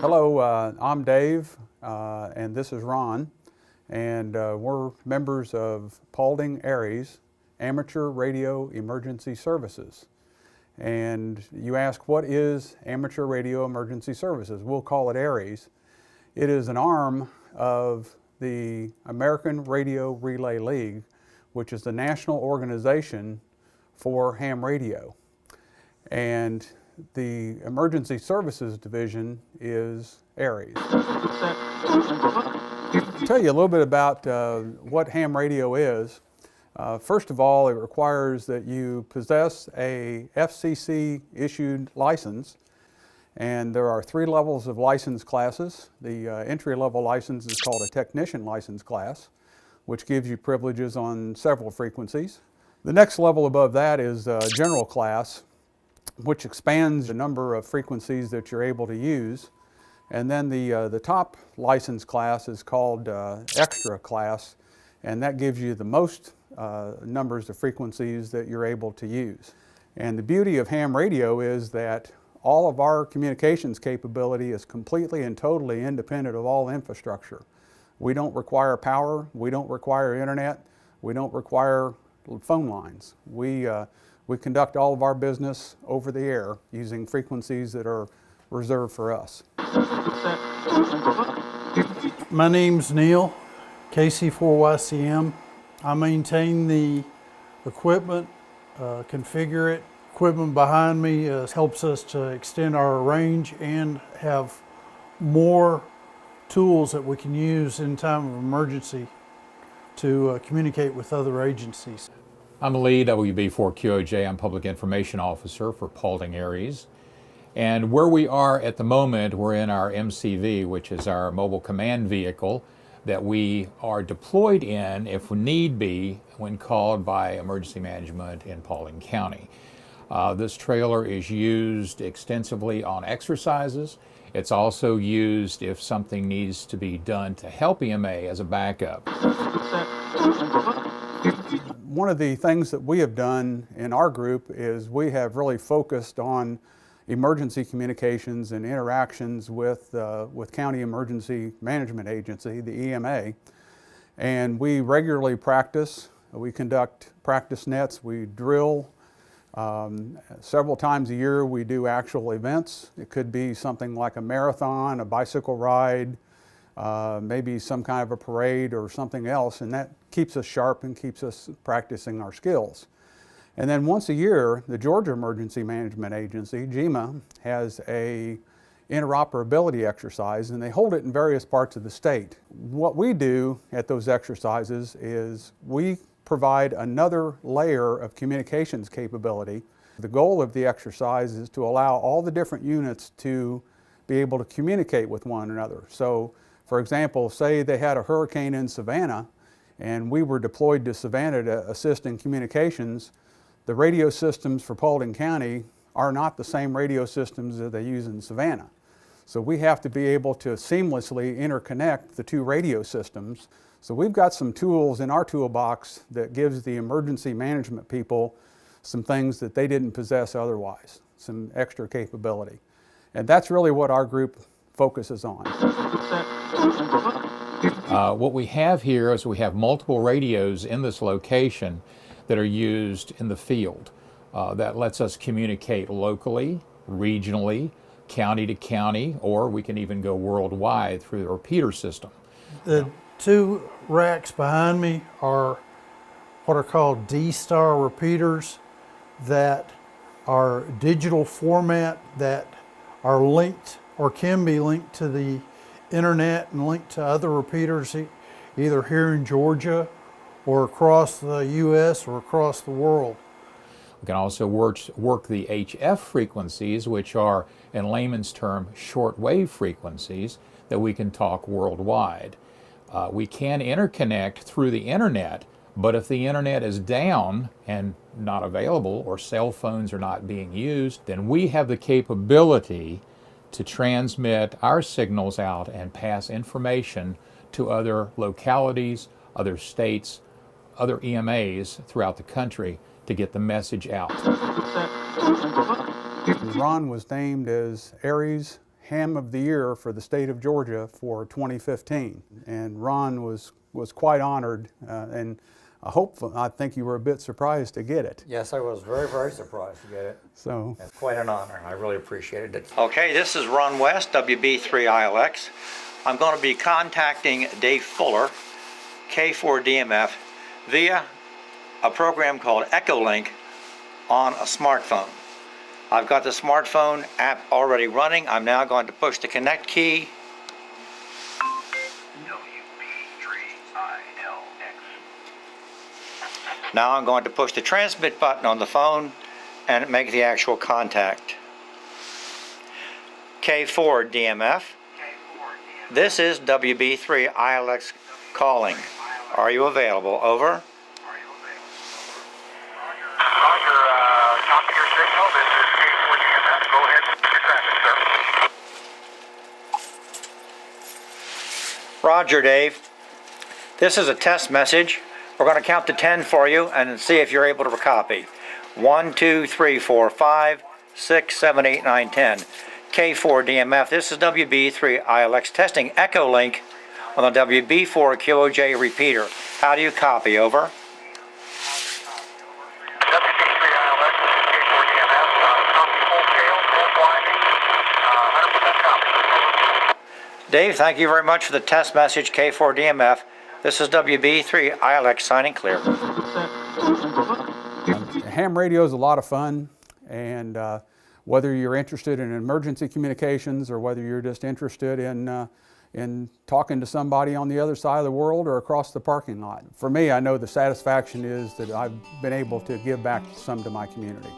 Hello, I'm Dave, and this is Ron, and we're members of Paulding ARES, Amateur Radio Emergency Services. And you ask, what is Amateur Radio Emergency Services? We'll call it ARES. It is an arm of the American Radio Relay League, which is the national organization for ham radio. And the Emergency Services Division is ARES. I'll tell you a little bit about what ham radio is. First of all, it requires that you possess a FCC-issued license, and there are 3 levels of license classes. The entry-level license is called a technician license class, which gives you privileges on several frequencies. The next level above that is general class, which expands the number of frequencies that you're able to use. And then the top license class is called extra class, and that gives you the most numbers of frequencies that you're able to use. And the beauty of ham radio is that all of our communications capability is completely and totally independent of all infrastructure. We don't require power, we don't require internet, we don't require phone lines. We conduct all of our business over the air using frequencies that are reserved for us. My name's Neil, KC4YCM. I maintain the equipment, configure it. Equipment behind me helps us to extend our range and have more tools that we can use in time of emergency to communicate with other agencies. I'm Lee, WB4QOJ. I'm Public Information Officer for Paulding ARES. And where we are at the moment, we're in our MCV, which is our mobile command vehicle that we are deployed in, if need be, when called by emergency management in Paulding County. This trailer is used extensively on exercises. It's also used if something needs to be done to help EMA as a backup. One of the things that we have done in our group is we have really focused on emergency communications and interactions with County Emergency Management Agency, the EMA. And we regularly practice. We conduct practice nets. We drill. Several times a year we do actual events. It could be something like a marathon, a bicycle ride, maybe some kind of a parade or something else, and that keeps us sharp and keeps us practicing our skills. And then once a year, the Georgia Emergency Management Agency, GEMA, has a interoperability exercise, and they hold it in various parts of the state. What we do at those exercises is we provide another layer of communications capability. The goal of the exercise is to allow all the different units to be able to communicate with one another. So, for example, say they had a hurricane in Savannah and we were deployed to Savannah to assist in communications. The radio systems for Paulding County are not the same radio systems that they use in Savannah. So we have to be able to seamlessly interconnect the 2 radio systems. So we've got some tools in our toolbox that gives the emergency management people some things that they didn't possess otherwise, some extra capability. And that's really what our group focuses on. What we have here is we have multiple radios in this location that are used in the field. That lets us communicate locally, regionally, county to county, or we can even go worldwide through the repeater system. The 2 racks behind me are what are called D-Star repeaters that are digital format that are linked or can be linked to the internet and linked to other repeaters either here in Georgia or across the U.S. or across the world. We can also work the HF frequencies, which are, in layman's term, shortwave frequencies that we can talk worldwide. We can interconnect through the internet, but if the internet is down and not available or cell phones are not being used, then we have the capability to transmit our signals out and pass information to other localities, other states, other EMAs throughout the country to get the message out. Ron was named as ARES Ham of the Year for the state of Georgia for 2015. And Ron was quite honored, and I think you were a bit surprised to get it. Yes, I was very, very surprised to get it. So It's quite an honor. I really appreciated it. Okay, this is Ron West, WB3ILX. I'm going to be contacting Dave Fuller, K4DMF, via a program called Echolink on a smartphone. I've got the smartphone app already running. I'm now going to push the connect key. Now I'm going to push the transmit button on the phone and make the actual contact. K4DMF. This is WB3ILX calling. Are you available? Over. Roger, copy your signal. This is K4DMF. Go ahead and your traffic, sir. Roger, Dave. This is a test message. We're going to count to 10 for you and see if you're able to copy. 1, 2, 3, 4, 5, 6, 7, 8, 9, 10. K4DMF. This is WB3ILX testing Echolink on the WB4 QOJ repeater. How do you copy? Over. WB3ILX, this is K4DMF. Copy full scale, full blinding, 100% copy. Dave, thank you very much for the test message, K4DMF. This is WB3ILX signing clear. ham radio is a lot of fun, and whether you're interested in emergency communications or whether you're just interested in talking to somebody on the other side of the world or across the parking lot. For me, I know the satisfaction is that I've been able to give back some to my community.